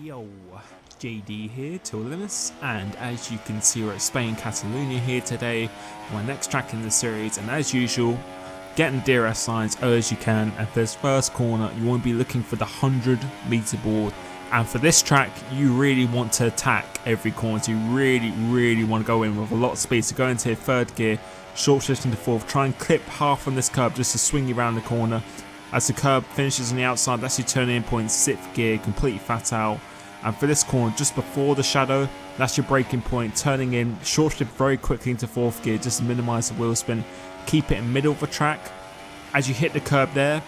Yo, JD here, Tillimus, and as you can see we're at Spain, Catalonia here today, my next track in the series, and as usual, getting the DRS signs early as you can, and for this first corner you want to be looking for the 100-meter board, and for this track you really want to attack every corner, so you really want to go in with a lot of speed, so go into your third gear, short shift into fourth, try and clip half on this curb just to swing you around the corner. As the curb finishes on the outside, that's your turning in point, 6th gear, completely fat out. And for this corner, just before the shadow, that's your braking point, turning in, short shift very quickly into 4th gear just to minimise the wheel spin. Keep it in middle of the track. As you hit the curb there,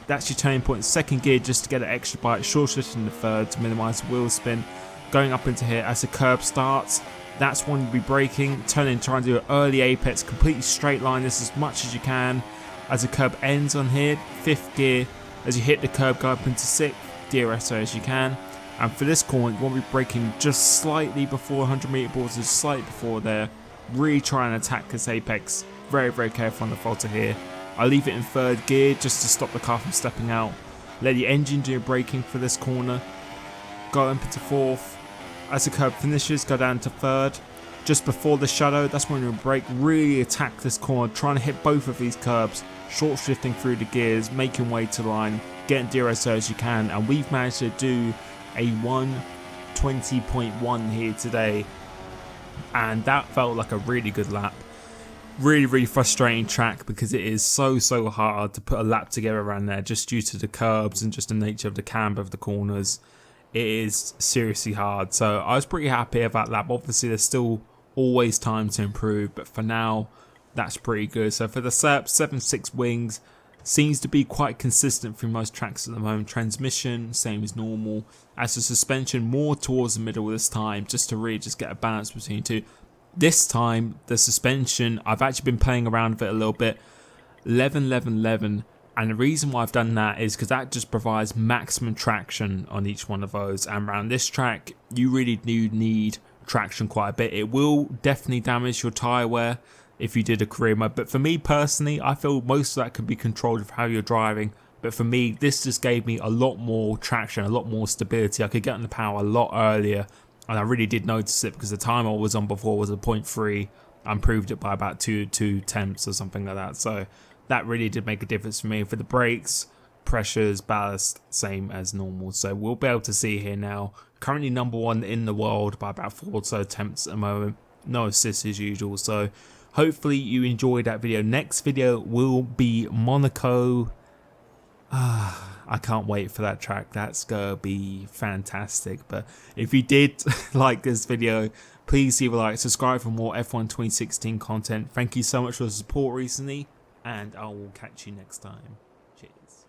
that's your turning point, 2nd gear just to get an extra bite, short shift into 3rd to minimise the wheel spin. Going up into here, as the curb starts, that's when you'll be braking, turning, try and do an early apex, completely straight line this as much as you can. As the curb ends on here, 5th gear, as you hit the curb, go up into 6th, DRS as you can. And for this corner, you want to be braking just slightly before 100 meter boards, just slightly before there. Really try and attack this apex, very careful on the filter here. I leave it in 3rd gear just to stop the car from stepping out. Let the engine do your braking for this corner. Go up into 4th. As the curb finishes, go down to 3rd. Just before the shadow, that's when you brake, really attack this corner, trying to hit both of these curbs, short shifting through the gears, making way to the line, getting DRS as you can, and we've managed to do a 1:20.1 here today, and that felt like a really good lap. Really frustrating track because it is so hard to put a lap together around there just due to the curbs and just the nature of the camber of the corners. It is seriously hard, so I was pretty happy about that lap. Obviously there's still always time to improve, but for now that's pretty good. So for the SERP 7.6 wings, seems to be quite consistent through most tracks at the moment. Transmission same as normal, as the suspension more towards the middle this time, just to really just get a balance between the two. This time the suspension, I've actually been playing around with it a little bit, 11, and the reason why I've done that is because that just provides maximum traction on each one of those, and around this track you really do need traction quite a bit. It will definitely damage your tyre wear if you did a career mode, but for me personally, I feel most of that can be controlled with how you're driving. But for me, this just gave me a lot more traction, a lot more stability. I could get on the power a lot earlier, and I really did notice it because the time I was on before was a 0.3. I improved it by about 2 tenths or something like that, so that really did make a difference for me. For the brakes, pressures, ballast, same as normal. So we'll be able to see here now, currently #1 in the world by about 4 or so tenths at the moment. No assists as usual, so hopefully you enjoyed that video. Next video will be Monaco. I can't wait for that track. That's gonna be fantastic. But if you did like this video, please leave a like, subscribe for more F1 2016 content. Thank you so much for the support recently, and I will catch you next time. Cheers.